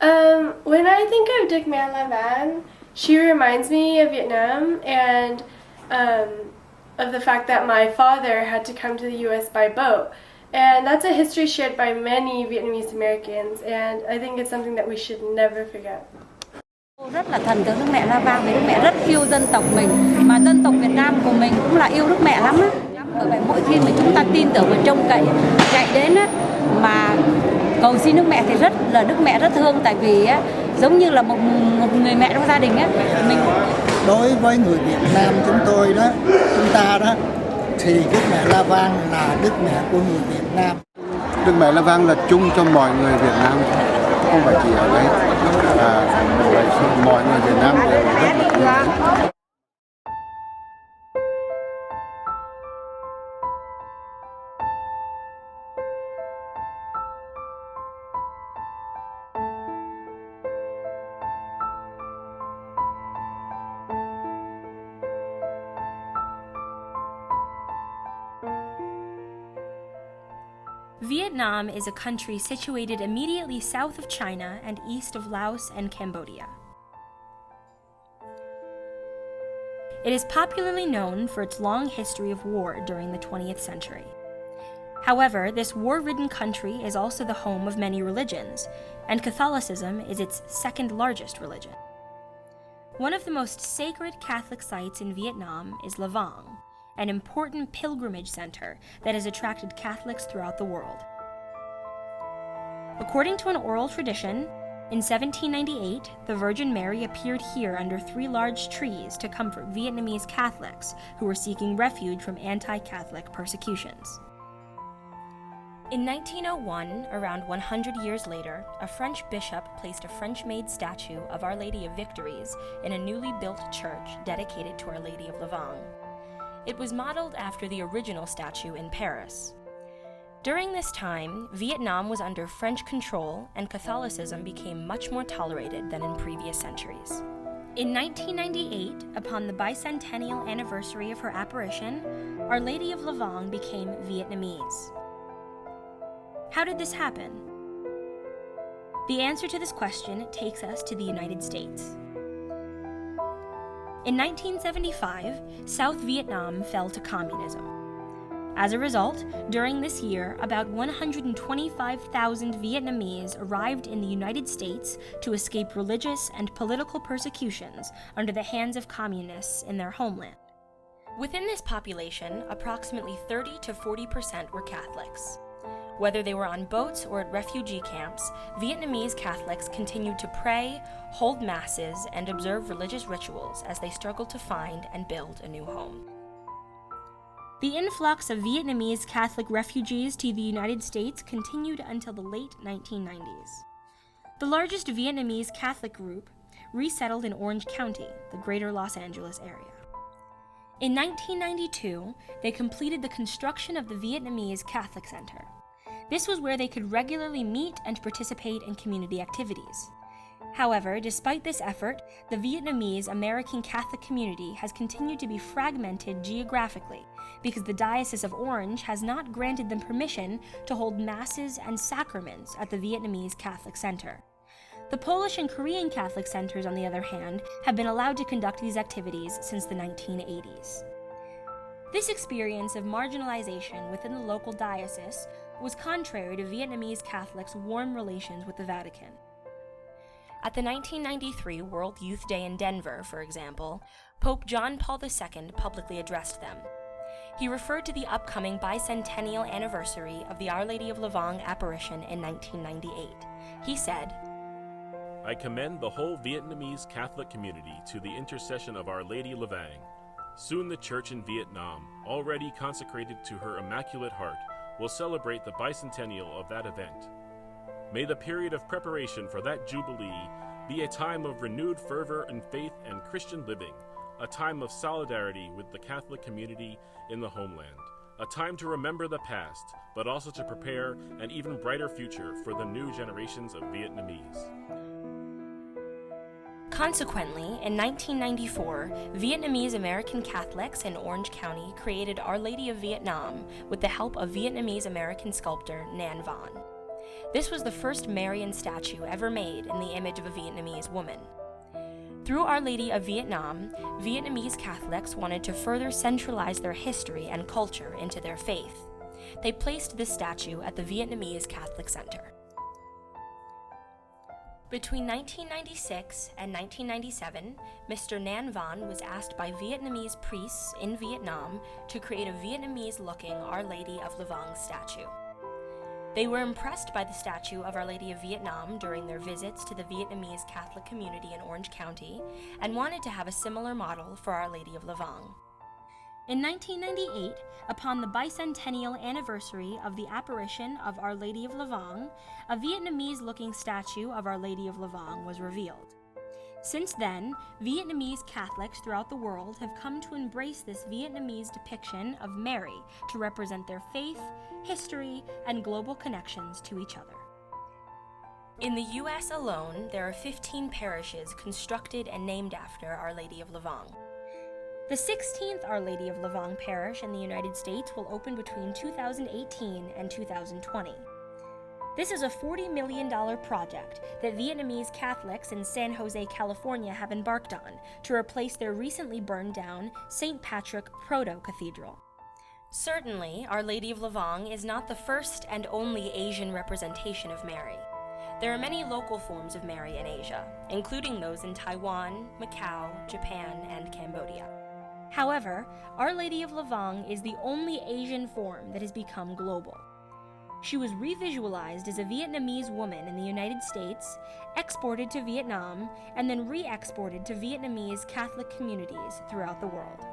When I think of Dic Man Lavang, she reminds me of Vietnam and um, of the fact that my father had to come to the U.S. by boat. And that's a history shared by many Vietnamese Americans, and I think it's something that we should never forget. Rất là thần tượng Đức Mẹ Lavang vì Đức Mẹ rất yêu dân tộc mình, mà dân tộc Việt Nam của mình cũng là yêu Đức Mẹ lắm á. Bởi vậy mỗi khi mà chúng ta tin tưởng và trông cậy chạy đến á, mà cầu xin Đức Mẹ thì Đức Mẹ rất thương, tại vì á, giống như là một người mẹ trong gia đình á. Mình đối với người Việt Nam chúng ta đó thì Đức Mẹ Lavang là Đức Mẹ của người Việt Nam. Đức Mẹ Lavang là chung cho mọi người Việt Nam, không phải chỉ ở đây. Mọi người Việt Nam đều rất là yêu. Vietnam is a country situated immediately south of China and east of Laos and Cambodia. It is popularly known for its long history of war during the 20th century. However, this war-ridden country is also the home of many religions, and Catholicism is its second largest religion. One of the most sacred Catholic sites in Vietnam is Lavang, an important pilgrimage center that has attracted Catholics throughout the world. According to an oral tradition, in 1798, the Virgin Mary appeared here under 3 large trees to comfort Vietnamese Catholics who were seeking refuge from anti-Catholic persecutions. In 1901, around 100 years later, a French bishop placed a French-made statue of Our Lady of Victories in a newly built church dedicated to Our Lady of Lavang. It was modeled after the original statue in Paris. During this time, Vietnam was under French control and Catholicism became much more tolerated than in previous centuries. In 1998, upon the bicentennial anniversary of her apparition, Our Lady of Lavang became Vietnamese. How did this happen? The answer to this question takes us to the United States. In 1975, South Vietnam fell to communism. As a result, during this year, about 125,000 Vietnamese arrived in the United States to escape religious and political persecutions under the hands of communists in their homeland. Within this population, approximately 30 to 40% were Catholics. Whether they were on boats or at refugee camps, Vietnamese Catholics continued to pray, hold masses, and observe religious rituals as they struggled to find and build a new home. The influx of Vietnamese Catholic refugees to the United States continued until the late 1990s. The largest Vietnamese Catholic group resettled in Orange County, the greater Los Angeles area. In 1992, they completed the construction of the Vietnamese Catholic Center. This was where they could regularly meet and participate in community activities. However, despite this effort, the Vietnamese American Catholic community has continued to be fragmented geographically because the Diocese of Orange has not granted them permission to hold masses and sacraments at the Vietnamese Catholic Center. The Polish and Korean Catholic centers, on the other hand, have been allowed to conduct these activities since the 1980s. This experience of marginalization within the local diocese was contrary to Vietnamese Catholics' warm relations with the Vatican. At the 1993 World Youth Day in Denver, for example, Pope John Paul II publicly addressed them. He referred to the upcoming bicentennial anniversary of the Our Lady of Lavang apparition in 1998. He said, "I commend the whole Vietnamese Catholic community to the intercession of Our Lady Lavang. Soon the church in Vietnam, already consecrated to her Immaculate Heart, will celebrate the bicentennial of that event. May the period of preparation for that jubilee be a time of renewed fervor in faith and Christian living, a time of solidarity with the Catholic community in the homeland, a time to remember the past, but also to prepare an even brighter future for the new generations of Vietnamese." Consequently, in 1994, Vietnamese American Catholics in Orange County created Our Lady of Vietnam with the help of Vietnamese American sculptor Nan Van. This was the first Marian statue ever made in the image of a Vietnamese woman. Through Our Lady of Vietnam, Vietnamese Catholics wanted to further centralize their history and culture into their faith. They placed this statue at the Vietnamese Catholic Center. Between 1996 and 1997, Mr. Nhan Van was asked by Vietnamese priests in Vietnam to create a Vietnamese-looking Our Lady of Lavang statue. They were impressed by the statue of Our Lady of Vietnam during their visits to the Vietnamese Catholic community in Orange County and wanted to have a similar model for Our Lady of Lavang. In 1998, upon the bicentennial anniversary of the apparition of Our Lady of Lavang, a Vietnamese-looking statue of Our Lady of Lavang was revealed. Since then, Vietnamese Catholics throughout the world have come to embrace this Vietnamese depiction of Mary to represent their faith, history, and global connections to each other. In the U.S. alone, there are 15 parishes constructed and named after Our Lady of Lavang. The 16th Our Lady of Lavang parish in the United States will open between 2018 and 2020. This is a $40 million project that Vietnamese Catholics in San Jose, California have embarked on to replace their recently burned down St. Patrick Proto-Cathedral. Certainly, Our Lady of Lavang is not the first and only Asian representation of Mary. There are many local forms of Mary in Asia, including those in Taiwan, Macau, Japan, and Cambodia. However, Our Lady of Lavang is the only Asian form that has become global. She was revisualized as a Vietnamese woman in the United States, exported to Vietnam, and then re-exported to Vietnamese Catholic communities throughout the world.